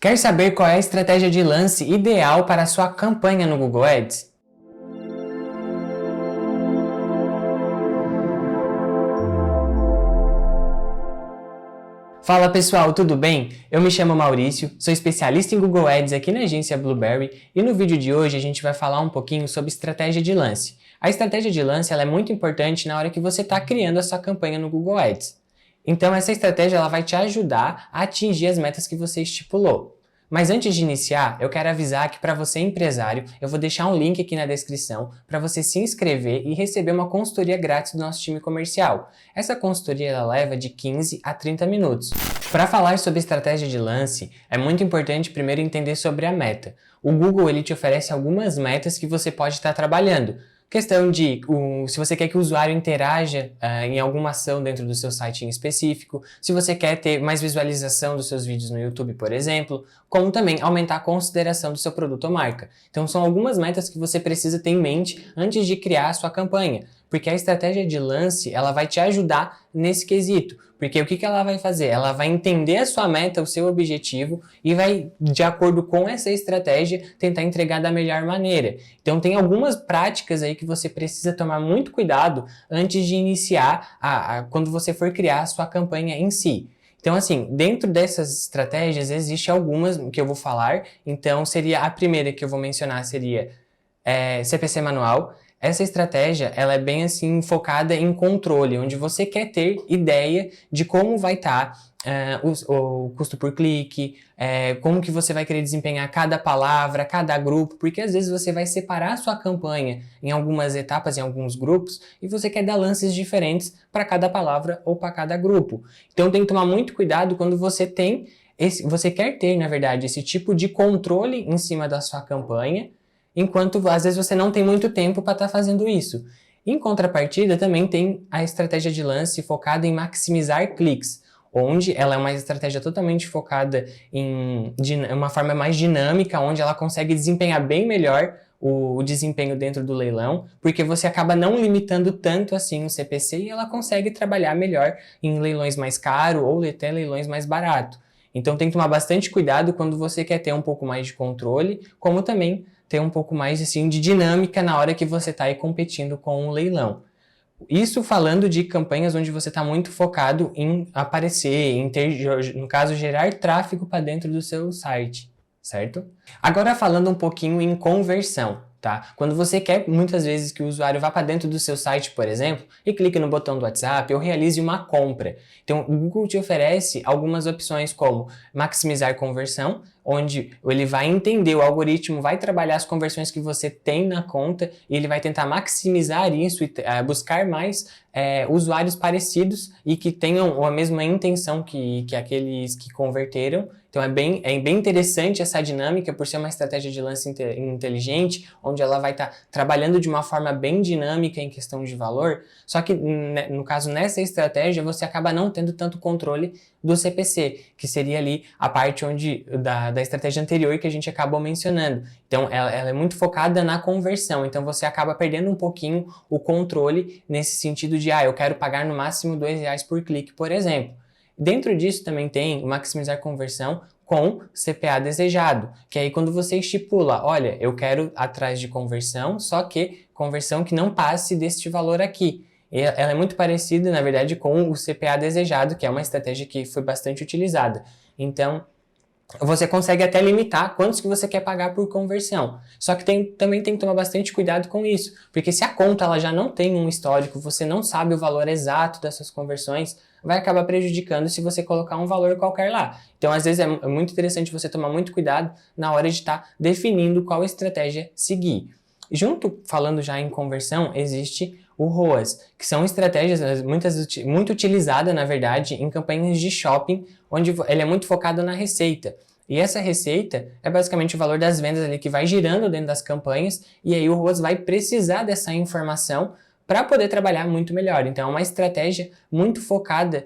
Quer saber qual é a estratégia de lance ideal para a sua campanha no Google Ads? Fala pessoal, tudo bem? Eu me chamo Maurício, sou especialista em Google Ads aqui na agência Blueberry e no vídeo de hoje a gente vai falar um pouquinho sobre estratégia de lance. A estratégia de lance ela é muito importante na hora que você está criando a sua campanha no Google Ads. Então essa estratégia ela vai te ajudar a atingir as metas que você estipulou. Mas antes de iniciar, eu quero avisar que para você empresário, eu vou deixar um link aqui na descrição para você se inscrever e receber uma consultoria grátis do nosso time comercial. Essa consultoria ela leva de 15 a 30 minutos. Para falar sobre estratégia de lance, é muito importante primeiro entender sobre a meta. O Google ele te oferece algumas metas que você pode estar trabalhando. Questão de se você quer que o usuário interaja em alguma ação dentro do seu site em específico, se você quer ter mais visualização dos seus vídeos no YouTube, por exemplo, como também aumentar a consideração do seu produto ou marca. Então são algumas metas que você precisa ter em mente antes de criar a sua campanha, porque a estratégia de lance ela vai te ajudar nesse quesito. Porque o que ela vai fazer? Ela vai entender a sua meta, o seu objetivo e vai, de acordo com essa estratégia, tentar entregar da melhor maneira. Então tem algumas práticas aí que você precisa tomar muito cuidado antes de iniciar quando você for criar a sua campanha em si. Então assim, dentro dessas estratégias existe algumas que eu vou falar. Então seria a primeira que eu vou mencionar seria CPC manual. Essa estratégia, ela é bem assim focada em controle, onde você quer ter ideia de como vai estar o custo por clique, como que você vai querer desempenhar cada palavra, cada grupo, porque às vezes você vai separar a sua campanha em algumas etapas, em alguns grupos, e você quer dar lances diferentes para cada palavra ou para cada grupo. Então tem que tomar muito cuidado quando você quer ter, na verdade, esse tipo de controle em cima da sua campanha, enquanto às vezes você não tem muito tempo para estar fazendo isso. Em contrapartida, também tem a estratégia de lance focada em maximizar cliques, onde ela é uma estratégia totalmente focada em uma forma mais dinâmica, onde ela consegue desempenhar bem melhor o desempenho dentro do leilão, porque você acaba não limitando tanto assim o CPC e ela consegue trabalhar melhor em leilões mais caros ou até leilões mais baratos. Então tem que tomar bastante cuidado quando você quer ter um pouco mais de controle, como também ter um pouco mais assim, de dinâmica na hora que você está aí competindo com um leilão. Isso falando de campanhas onde você está muito focado em aparecer, em ter, no caso, gerar tráfego para dentro do seu site, certo? Agora falando um pouquinho em conversão. Tá? Quando você quer muitas vezes que o usuário vá para dentro do seu site, por exemplo, e clique no botão do WhatsApp ou realize uma compra. Então, o Google te oferece algumas opções como maximizar conversão, onde ele vai entender, o algoritmo vai trabalhar as conversões que você tem na conta e ele vai tentar maximizar isso e buscar mais usuários parecidos e que tenham a mesma intenção que aqueles que converteram. Então é bem interessante essa dinâmica por ser uma estratégia de lance inteligente, onde ela vai estar trabalhando de uma forma bem dinâmica em questão de valor, só que no caso nessa estratégia você acaba não tendo tanto controle do CPC, que seria ali a parte da estratégia anterior que a gente acabou mencionando. Então ela é muito focada na conversão, então você acaba perdendo um pouquinho o controle nesse sentido de eu quero pagar no máximo R$2 por clique, por exemplo. Dentro disso também tem o maximizar conversão com CPA desejado, que aí quando você estipula, olha, eu quero atrás de conversão, só que conversão que não passe deste valor aqui. Ela é muito parecida, na verdade, com o CPA desejado, que é uma estratégia que foi bastante utilizada. Então, você consegue até limitar quantos que você quer pagar por conversão. Só que também tem que tomar bastante cuidado com isso, porque se a conta ela já não tem um histórico, você não sabe o valor exato dessas conversões, vai acabar prejudicando se você colocar um valor qualquer lá. Então, às vezes, é muito interessante você tomar muito cuidado na hora de estar definindo qual estratégia seguir. Falando já em conversão, existe o ROAS, que são estratégias muito utilizadas, na verdade, em campanhas de shopping, onde ele é muito focado na receita. E essa receita é basicamente o valor das vendas ali que vai girando dentro das campanhas, e aí o ROAS vai precisar dessa informação para poder trabalhar muito melhor. Então, é uma estratégia muito focada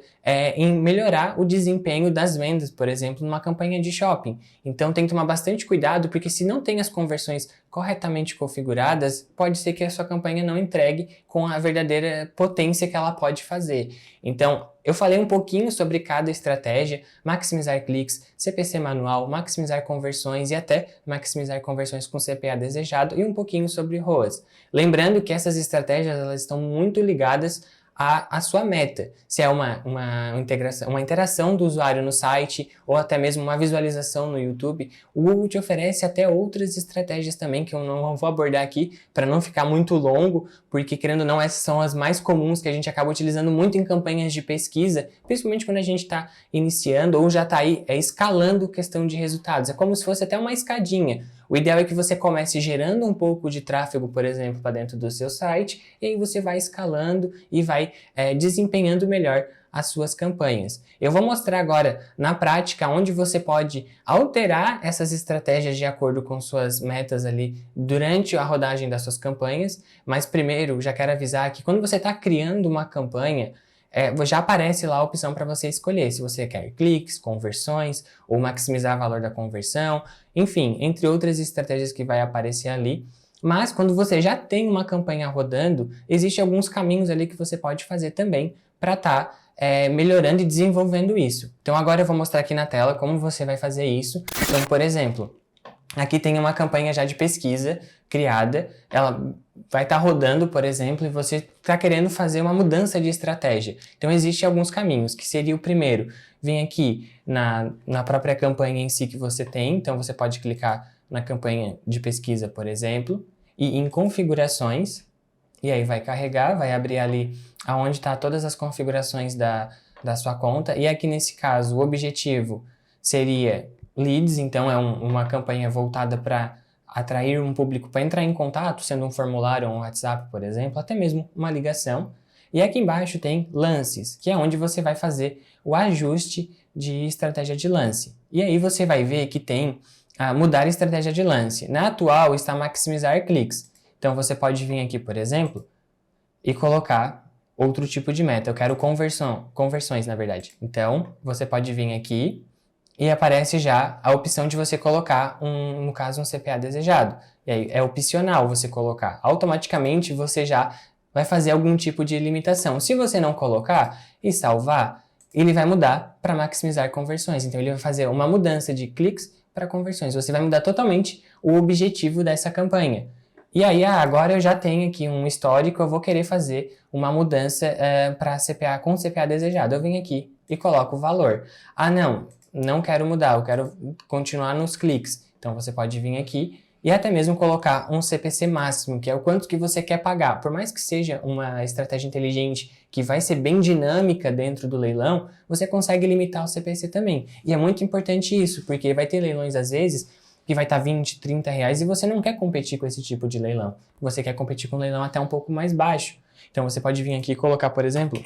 em melhorar o desempenho das vendas, por exemplo, numa campanha de shopping. Então, tem que tomar bastante cuidado, porque se não tem as conversões corretamente configuradas, pode ser que a sua campanha não entregue com a verdadeira potência que ela pode fazer. Então, Eu falei um pouquinho sobre cada estratégia, maximizar cliques, CPC manual, maximizar conversões e até maximizar conversões com CPA desejado e um pouquinho sobre ROAS. Lembrando que essas estratégias elas estão muito ligadas à sua meta. Se é uma interação do usuário no site ou até mesmo uma visualização no YouTube, o Google te oferece até outras estratégias também que eu não vou abordar aqui para não ficar muito longo, porque querendo ou não, essas são as mais comuns que a gente acaba utilizando muito em campanhas de pesquisa, principalmente quando a gente está iniciando ou já está aí escalando questão de resultados. É como se fosse até uma escadinha. O ideal é que você comece gerando um pouco de tráfego, por exemplo, para dentro do seu site, e aí você vai escalando e vai desempenhando melhor as suas campanhas. Eu vou mostrar agora na prática onde você pode alterar essas estratégias de acordo com suas metas ali durante a rodagem das suas campanhas, mas primeiro já quero avisar que quando você está criando uma campanha, já aparece lá a opção para você escolher se você quer cliques, conversões ou maximizar o valor da conversão, enfim, entre outras estratégias que vai aparecer ali. Mas quando você já tem uma campanha rodando, existem alguns caminhos ali que você pode fazer também para estar melhorando e desenvolvendo isso. Então agora eu vou mostrar aqui na tela como você vai fazer isso. Então, por exemplo, aqui tem uma campanha já de pesquisa criada, ela vai estar rodando, por exemplo, e você está querendo fazer uma mudança de estratégia. Então, existem alguns caminhos, que seria o primeiro, vem aqui na própria campanha em si que você tem, então você pode clicar na campanha de pesquisa, por exemplo, e em configurações, e aí vai carregar, vai abrir ali aonde está todas as configurações da sua conta, e aqui nesse caso o objetivo seria leads, então é uma campanha voltada para atrair um público para entrar em contato, sendo um formulário ou um WhatsApp, por exemplo, até mesmo uma ligação. E aqui embaixo tem lances, que é onde você vai fazer o ajuste de estratégia de lance. E aí você vai ver que tem mudar estratégia de lance. Na atual está maximizar cliques. Então você pode vir aqui, por exemplo, e colocar outro tipo de meta. Eu quero conversões, na verdade. Então você pode vir aqui e aparece já a opção de você colocar, no caso, um CPA desejado. E aí é opcional você colocar. Automaticamente você já vai fazer algum tipo de limitação. Se você não colocar e salvar, ele vai mudar para maximizar conversões. Então ele vai fazer uma mudança de cliques para conversões. Você vai mudar totalmente o objetivo dessa campanha. E aí agora eu já tenho aqui um histórico, eu vou querer fazer uma mudança para CPA com CPA desejado. Eu venho aqui e coloco o valor. Não quero mudar, eu quero continuar nos cliques. Então você pode vir aqui e até mesmo colocar um CPC máximo, que é o quanto que você quer pagar. Por mais que seja uma estratégia inteligente que vai ser bem dinâmica dentro do leilão, você consegue limitar o CPC também. E é muito importante isso, porque vai ter leilões às vezes que vai estar 20, 30 reais e você não quer competir com esse tipo de leilão. Você quer competir com um leilão até um pouco mais baixo. Então você pode vir aqui e colocar, por exemplo,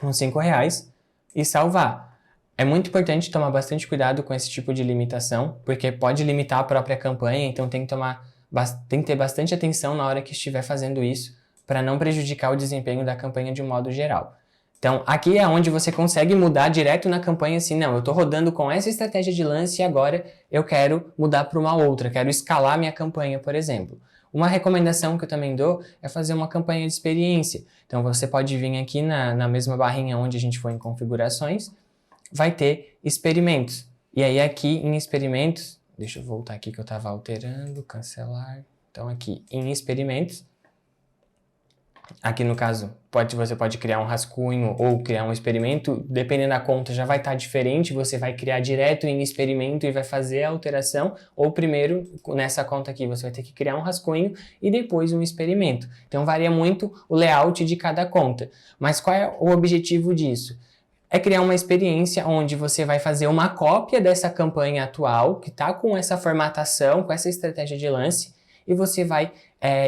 uns 5 reais e salvar. É muito importante tomar bastante cuidado com esse tipo de limitação, porque pode limitar a própria campanha, então tem que ter bastante atenção na hora que estiver fazendo isso, para não prejudicar o desempenho da campanha de um modo geral. Então, aqui é onde você consegue mudar direto na campanha, assim, não, eu estou rodando com essa estratégia de lance e agora eu quero mudar para uma outra, quero escalar minha campanha, por exemplo. Uma recomendação que eu também dou é fazer uma campanha de experiência. Então, você pode vir aqui na mesma barrinha onde a gente foi em configurações, vai ter experimentos. E aí aqui em experimentos, deixa eu voltar aqui que eu estava alterando, cancelar. Então aqui em experimentos, aqui no caso, você pode criar um rascunho ou criar um experimento, dependendo da conta já vai estar diferente, você vai criar direto em experimento e vai fazer a alteração, ou primeiro, nessa conta aqui, você vai ter que criar um rascunho e depois um experimento. Então varia muito o layout de cada conta. Mas qual é o objetivo disso? É criar uma experiência onde você vai fazer uma cópia dessa campanha atual, que está com essa formatação, com essa estratégia de lance, e você vai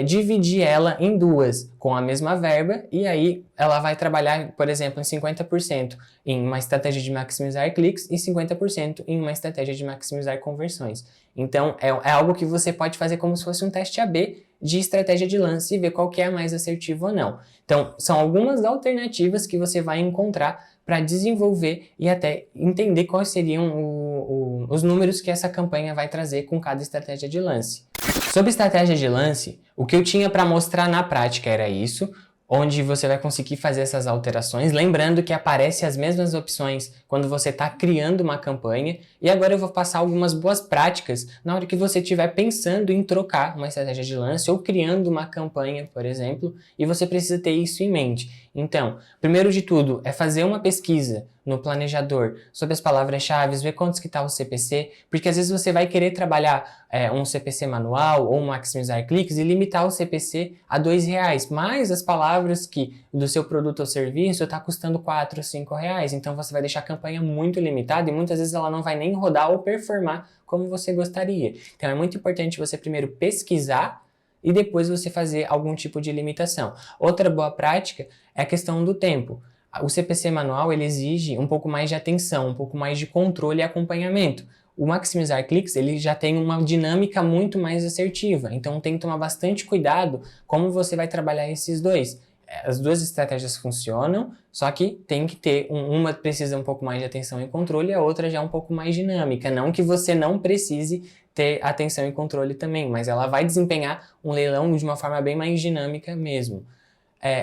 dividir ela em duas, com a mesma verba, e aí ela vai trabalhar, por exemplo, em 50% em uma estratégia de maximizar cliques e 50% em uma estratégia de maximizar conversões. Então, é algo que você pode fazer como se fosse um teste AB de estratégia de lance e ver qual que é a mais assertiva ou não. Então, são algumas alternativas que você vai encontrar para desenvolver e até entender quais seriam os números que essa campanha vai trazer com cada estratégia de lance. Sobre estratégia de lance, o que eu tinha para mostrar na prática era isso. onde você vai conseguir fazer essas alterações, lembrando que aparecem as mesmas opções quando você está criando uma campanha. E agora eu vou passar algumas boas práticas na hora que você estiver pensando em trocar uma estratégia de lance ou criando uma campanha, por exemplo, e você precisa ter isso em mente. Então, primeiro de tudo, é fazer uma pesquisa no planejador sobre as palavras-chave, ver quantos que está o CPC, porque às vezes você vai querer trabalhar um CPC manual ou maximizar cliques e limitar o CPC a R$2, mas as palavras que do seu produto ou serviço está custando R$4 ou R$5, então você vai deixar a campanha muito limitada e muitas vezes ela não vai nem rodar ou performar como você gostaria. Então é muito importante você primeiro pesquisar e depois você fazer algum tipo de limitação. Outra boa prática é a questão do tempo. O CPC manual ele exige um pouco mais de atenção, um pouco mais de controle e acompanhamento. O maximizar cliques ele já tem uma dinâmica muito mais assertiva, então tem que tomar bastante cuidado como você vai trabalhar esses dois. As duas estratégias funcionam, só que tem que ter uma precisa um pouco mais de atenção e controle e a outra já é um pouco mais dinâmica. Não que você não precise ter atenção e controle também, mas ela vai desempenhar um leilão de uma forma bem mais dinâmica mesmo.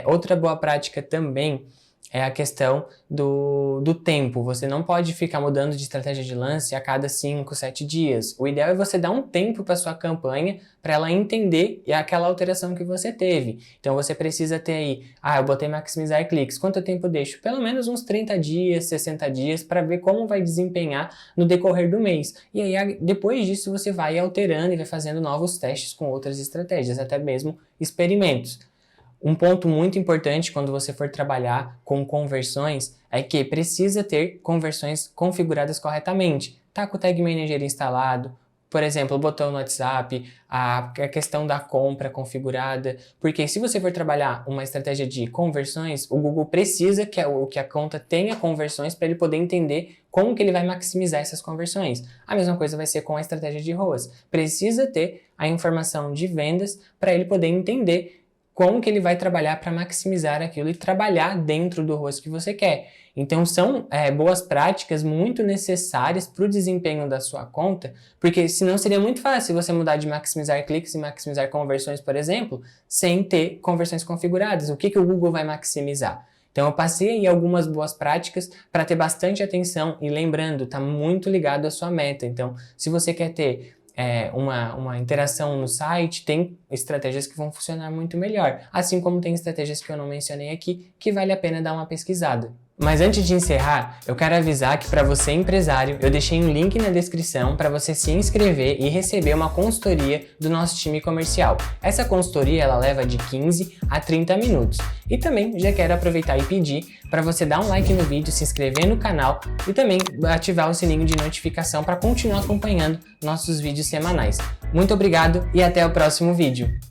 Outra boa prática também é a questão do tempo. Você não pode ficar mudando de estratégia de lance a cada 5, 7 dias. O ideal é você dar um tempo para sua campanha para ela entender aquela alteração que você teve. Então você precisa ter aí, eu botei maximizar cliques, quanto tempo eu deixo? Pelo menos uns 30 dias, 60 dias para ver como vai desempenhar no decorrer do mês. E aí depois disso você vai alterando e vai fazendo novos testes com outras estratégias, até mesmo experimentos. Um ponto muito importante quando você for trabalhar com conversões é que precisa ter conversões configuradas corretamente. Tá com o Tag Manager instalado, por exemplo, o botão no WhatsApp, a questão da compra configurada, porque se você for trabalhar uma estratégia de conversões, o Google precisa que a conta tenha conversões para ele poder entender como que ele vai maximizar essas conversões. A mesma coisa vai ser com a estratégia de ROAS. Precisa ter a informação de vendas para ele poder entender como que ele vai trabalhar para maximizar aquilo e trabalhar dentro do ROAS que você quer. Então são boas práticas muito necessárias para o desempenho da sua conta, porque senão seria muito fácil você mudar de maximizar cliques e maximizar conversões, por exemplo, sem ter conversões configuradas. O que o Google vai maximizar? Então eu passei aí algumas boas práticas para ter bastante atenção e lembrando, está muito ligado à sua meta. Então se você quer ter uma interação no site, tem estratégias que vão funcionar muito melhor. Assim como tem estratégias que eu não mencionei aqui, que vale a pena dar uma pesquisada. Mas antes de encerrar, eu quero avisar que para você empresário, eu deixei um link na descrição para você se inscrever e receber uma consultoria do nosso time comercial. Essa consultoria ela leva de 15 a 30 minutos. E também já quero aproveitar e pedir para você dar um like no vídeo, se inscrever no canal e também ativar o sininho de notificação para continuar acompanhando nossos vídeos semanais. Muito obrigado e até o próximo vídeo!